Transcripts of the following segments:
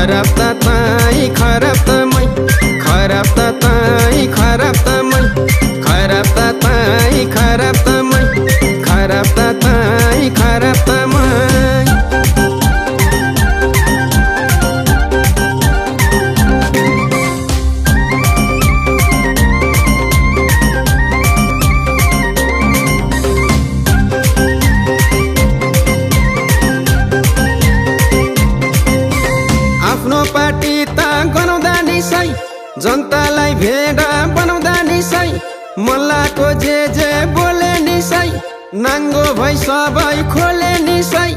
खराब त ताई खराब त मै खराब त ताई खराब त मै खराब त ताई खराब त मै खराब त ताई खराब त मै आफ्नो पार्टी त गनाउँदा नि सही जनतालाई भेडा बनाउँदा नि सही मल्लाको जे बोले नि सही नाङ्गो भई सबै खोले नि सही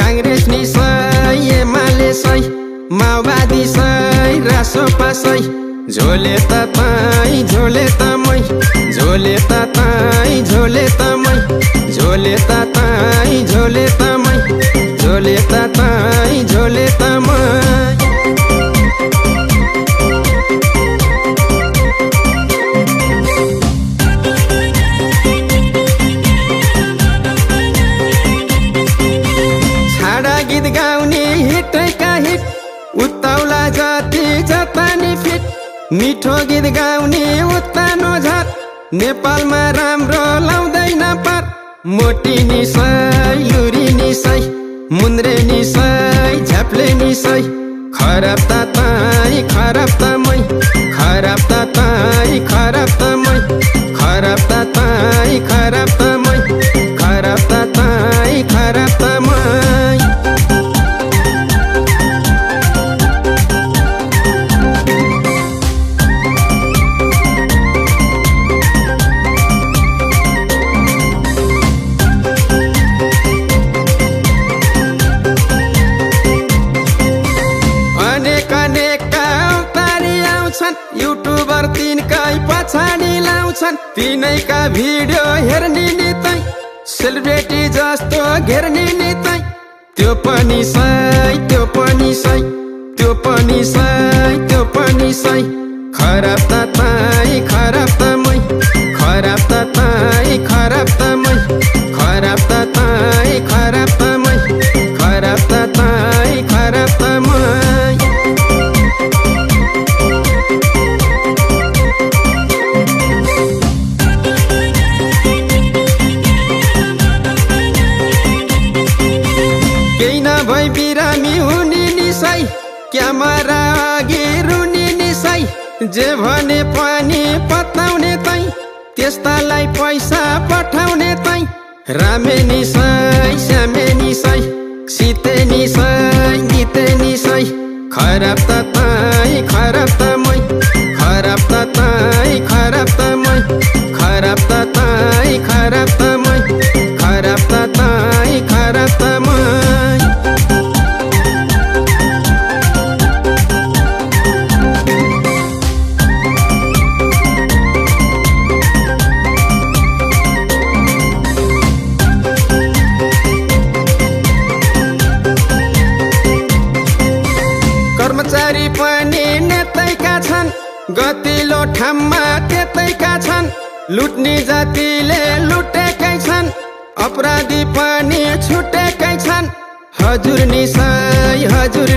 काङ्ग्रेस नि सही एमाले सही माओवादी सही रासोपा सही झोले त ताई झोले त मै झोले त ताई झोले त मै झोले त ताई झोले त मै झोले त ताई झोले त मै गीत गाउने हिटैका हिट उत्ताउला जाति जापानी फिट मिठो गीत गाउने उत्तानो झाट नेपालमा राम्रो लाउँदैन पार मोटी नि सही लुरी नि सही मुन्द्रे नि सही झ्याप्ले नि सही खराब त ताई खराब त मै खराब त ताई खराब त मै खराब त ताई खराब त मै खराब त ताई खराब त मै युट्युबर तिनकै पछाडि लाउँछन् तिनैका भिडियो हेर्ने नि तै सेलिब्रेटी जस्तो घेर्ने नि तै त्यो पनि सही त्यो पनि सही त्यो पनि सही त्यो पनि सही खराब त ताई खराब त मै खराब त ताई खराब त मै खराब त ताई खराब त मै खराब त ताई खराब त मै भई बिरामी हुने नि सही क्यामेरा अघि रुने नि सही जे भने पनि पत्ताउने तै त्यस्तालाई पैसा पठाउने तै रामे नि सही श्यामे नि सही सीते नि सही गीते नि सही खराब त ताई खराब त मै खराब त ताई खराब त मै खराब त ताई खराब त मै खराब त ताई खराब त मै कर्मचारी पनि नेतैका छन् गतिलो ठाममा त्यतैका छन् लुट्ने जातिले लुटेकै छन् अपराधी पनि छुटेकै छन् हजुर नि सही हजुर